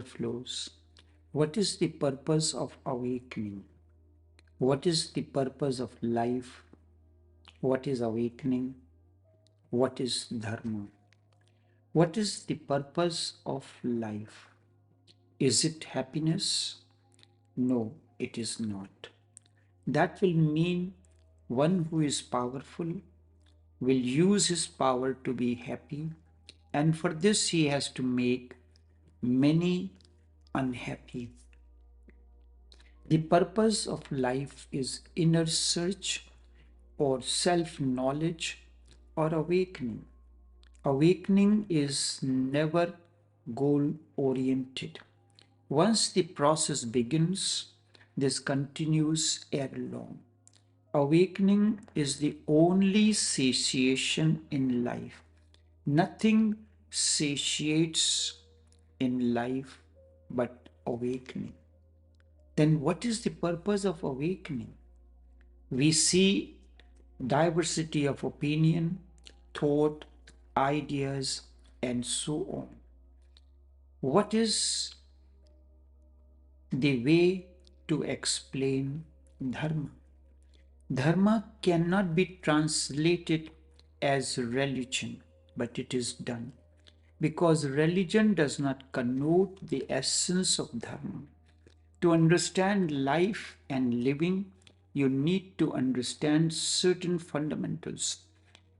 Overflows. What is the purpose of awakening? What is the purpose of life? What is awakening? What is dharma? What is the purpose of life? Is it happiness? No, it is not. That will mean one who is powerful will use his power to be happy, and for this he has to make many unhappy. The purpose of life is inner search or self knowledge or awakening. Awakening is never goal oriented. Once the process begins, this continues ere long. Awakening is the only satiation in life. Nothing satiates in life but awakening. Then, what is the purpose of awakening? We see diversity of opinion, thought, ideas, and so on. What is the way to explain dharma? Dharma cannot be translated as religion, but it is done because religion does not connote the essence of dharma. To understand life and living, you need to understand certain fundamentals.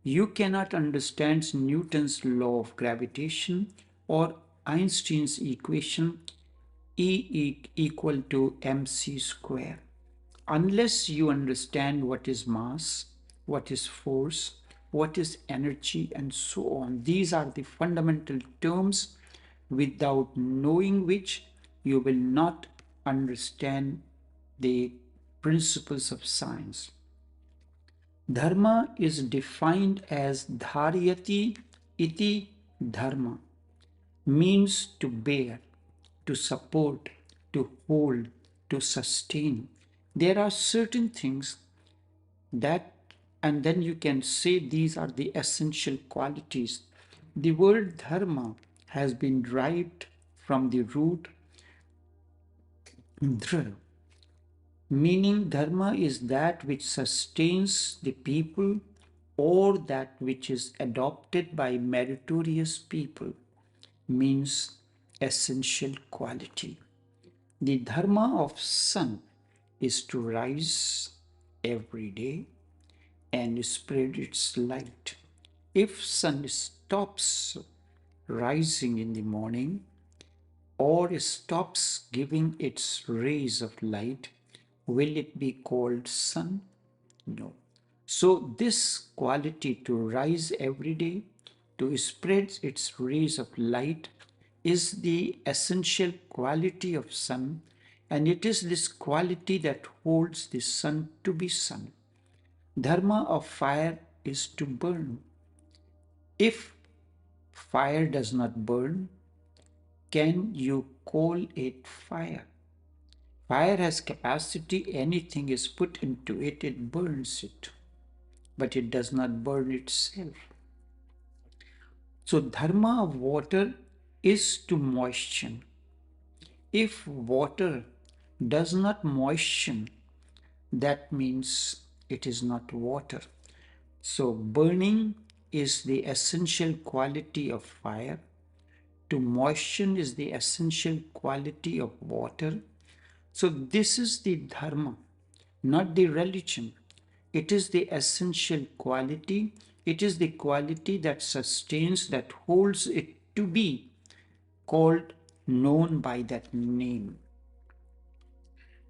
You cannot understand Newton's law of gravitation or Einstein's equation E equal to mc square unless you understand what is mass, what is force, what is energy, and so on. These are the fundamental terms without knowing which you will not understand the principles of science. Dharma is defined as dharyati iti dharma, means to bear, to support, to hold, to sustain. There are certain things that, and then you can say these are the essential qualities. The word dharma has been derived from the root dhr, meaning dharma is that which sustains the people or that which is adopted by meritorious people, means essential quality. The dharma of sun is to rise every day and spread its light. If sun stops rising in the morning or stops giving its rays of light, will it be called sun? No. So this quality to rise every day, to spread its rays of light, is the essential quality of sun, and it is this quality that holds the sun to be sun. Dharma of fire is to burn. If fire does not burn, can you call it fire? Fire has capacity, anything is put into it, it burns it, but it does not burn itself. So dharma of water is to moisten. If water does not moisten, that means it is not water. So burning is the essential quality of fire. To moisten is the essential quality of water. So this is the dharma, not the religion. It is the essential quality. It is the quality that sustains, that holds it to be called, known by that name.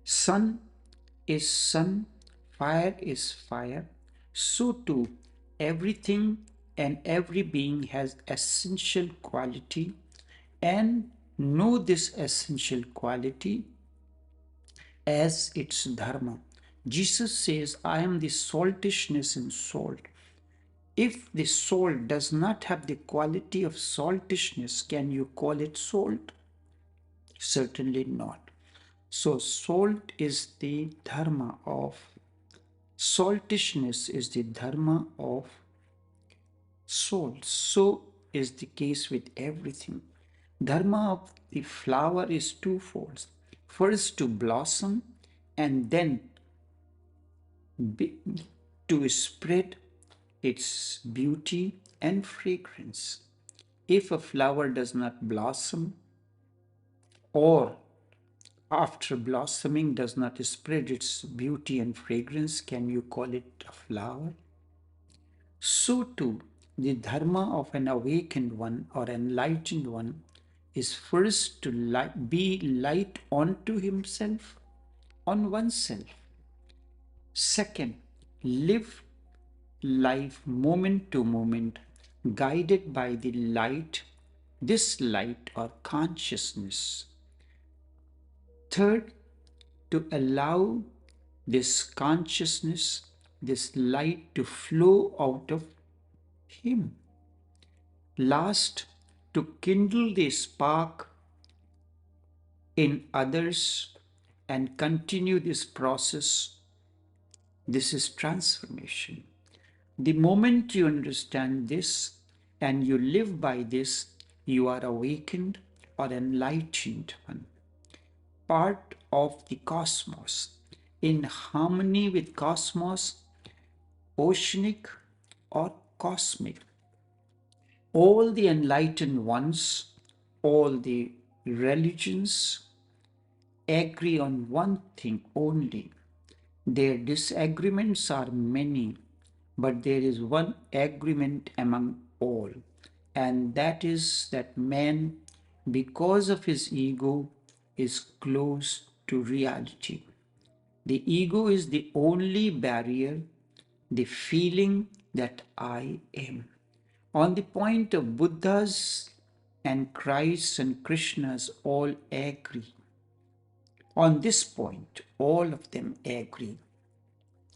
Sun is sun, fire is fire. So too, everything and every being has essential quality, and know this essential quality as its dharma. Jesus says, I am the saltishness in salt. If the salt does not have the quality of saltishness, can you call it salt? Certainly not. So salt is the dharma of, saltishness is the dharma of salt. So is the case with everything. Dharma of the flower is twofold. First, to blossom, and then be, to spread its beauty and fragrance. If a flower does not blossom, or after blossoming does not spread its beauty and fragrance, can you call it a flower? So too, the dharma of an awakened one or enlightened one is first to be light onto himself, on oneself. Second, live life moment to moment, guided by the light, this light or consciousness. Third, to allow this consciousness, this light to flow out of him. Last, to kindle the spark in others and continue this process. This is transformation. The moment you understand this and you live by this, you are awakened or enlightened one, part of the cosmos, in harmony with cosmos, oceanic or cosmic. All the enlightened ones, all the religions agree on one thing only. Their disagreements are many, but there is one agreement among all, and that is that man, because of his ego, is close to reality. The ego is the only barrier, the feeling that I am. On the point of Buddhas and Christ and Krishnas all agree. On this point, all of them agree.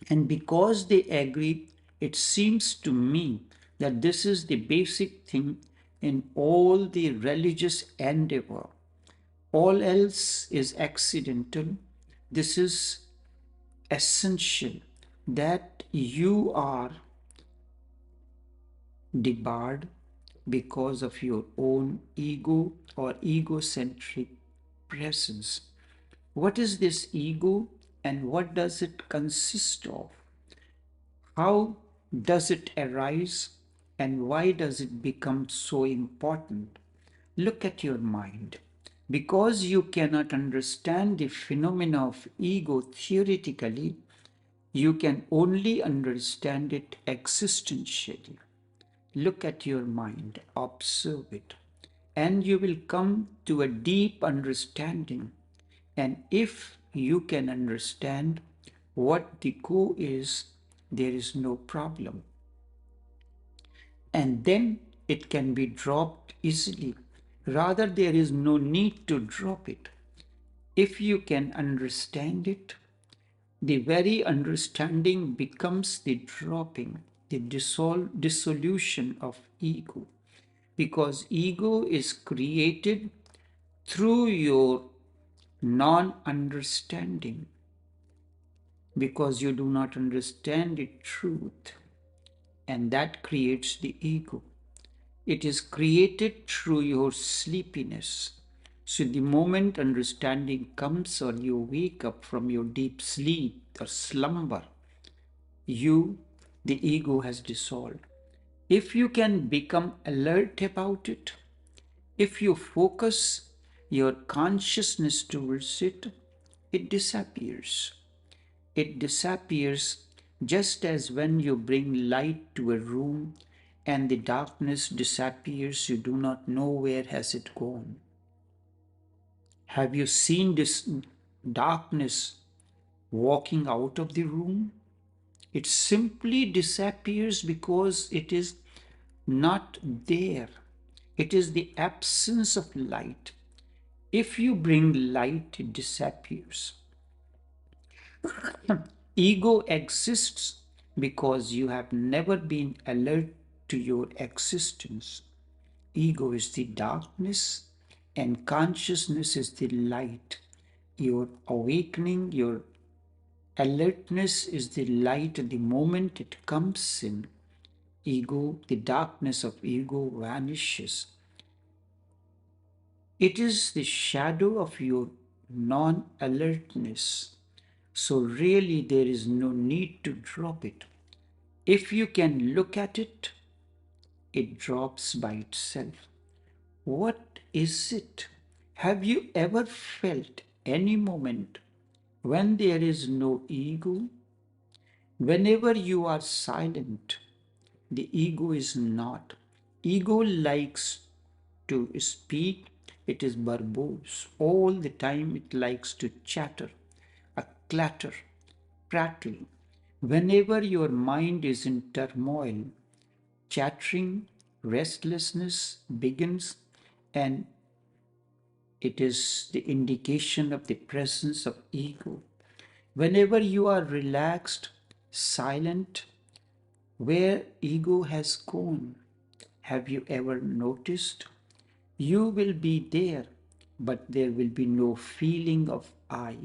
And because they agree, it seems to me that this is the basic thing in all the religious endeavor. All else is accidental. This is essential, that you are debarred because of your own ego or egocentric presence. What is this ego and what does it consist of? How does it arise and why does it become so important? Look at your mind. Because you cannot understand the phenomena of ego theoretically, you can only understand it existentially. Look at your mind, observe it, and you will come to a deep understanding. And if you can understand what the ego is, there is no problem. And then it can be dropped easily. Rather, there is no need to drop it. If you can understand it, the very understanding becomes the dropping, the dissolution of ego. Because ego is created through your non-understanding. Because you do not understand the truth, and that creates the ego. It is created through your sleepiness. So the moment understanding comes or you wake up from your deep sleep or slumber, the ego has dissolved. If you can become alert about it, if you focus your consciousness towards it, it disappears. It disappears just as when you bring light to a room and the darkness disappears, you do not know where has it gone. Have you seen this darkness walking out of the room? It simply disappears because it is not there. It is the absence of light. If you bring light, it disappears. Ego exists because you have never been alert to your existence. Ego is the darkness and consciousness is the light. Your awakening, your alertness is the light the moment it comes in. Ego, the darkness of ego vanishes. It is the shadow of your non alertness. So, really, there is no need to drop it. If you can look at it, it drops by itself. What is it? Have you ever felt any moment when there is no ego? Whenever you are silent, the ego is not. Ego likes to speak, it is verbose. All the time it likes to chatter, a clatter, prattle. Whenever your mind is in turmoil, chattering, restlessness begins, and it is the indication of the presence of ego. Whenever you are relaxed, silent, where ego has gone, have you ever noticed? You will be there, but there will be no feeling of I.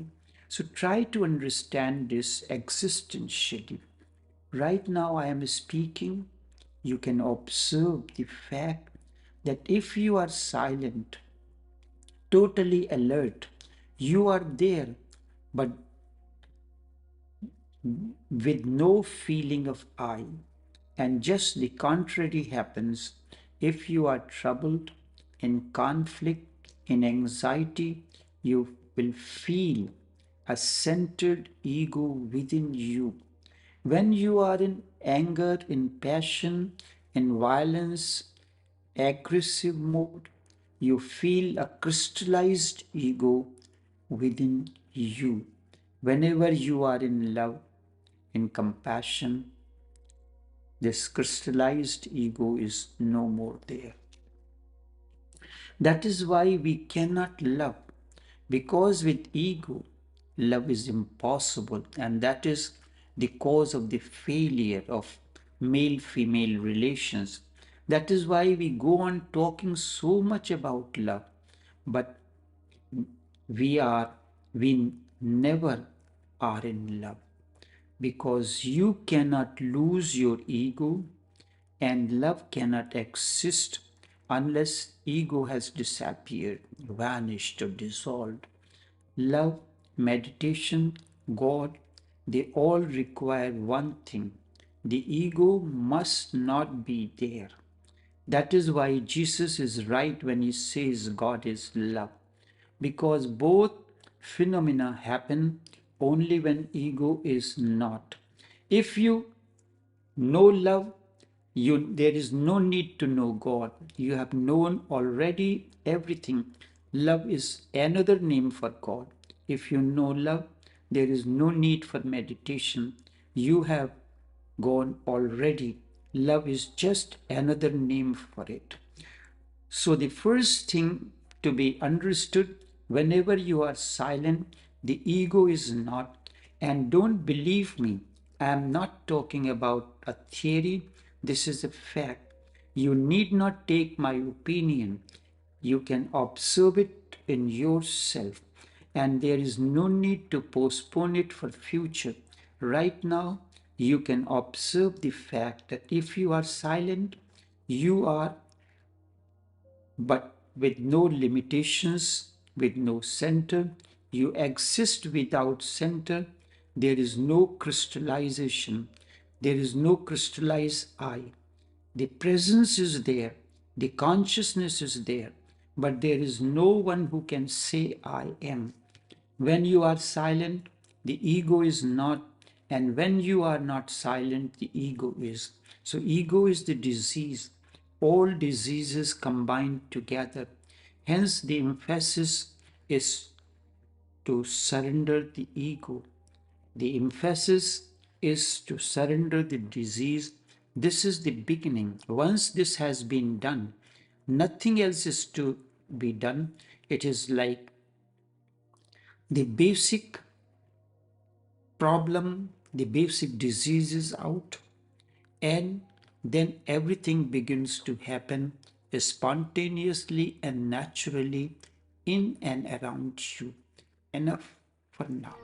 So try to understand this existentially. Right now, I am speaking. You can observe the fact that if you are silent, totally alert, you are there, but with no feeling of I. And just the contrary happens if you are troubled, in conflict, in anxiety, you will feel a centered ego within you. When you are in anger, in passion, in violence, aggressive mode, you feel a crystallized ego within you. Whenever you are in love, in compassion, this crystallized ego is no more there. That is why we cannot love, because with ego, love is impossible, and that is the cause of the failure of male female relations. That is why we go on talking so much about love, but we are, we never are in love, because you cannot lose your ego, and love cannot exist unless ego has disappeared, vanished, or dissolved. Love, meditation, God, they all require one thing: the ego must not be there. That is why Jesus is right when he says God is love, because both phenomena happen only when ego is not. If you know love, there is no need to know God. You have known already everything. Love is another name for God. If you know love, there is no need for meditation. You have gone already. Love is just another name for it. So, the first thing to be understood: whenever you are silent, the ego is not. And don't believe me, I am not talking about a theory, this is a fact. You need not take my opinion. You can observe it in yourself, and there is no need to postpone it for future. Right now, you can observe the fact that if you are silent, you are, but with no limitations, with no center. You exist without center. There is no crystallization. There is no crystallized I. The presence is there. The consciousness is there. But there is no one who can say, I am. When you are silent, the ego is not, and when you are not silent, the ego is. So, ego is the disease. All diseases combined together. Hence, the emphasis is to surrender the ego. The emphasis is to surrender the disease. This is the beginning. Once this has been done, nothing else is to be done. It is like the basic problem, the basic disease is out, and then everything begins to happen spontaneously and naturally in and around you. Enough for now.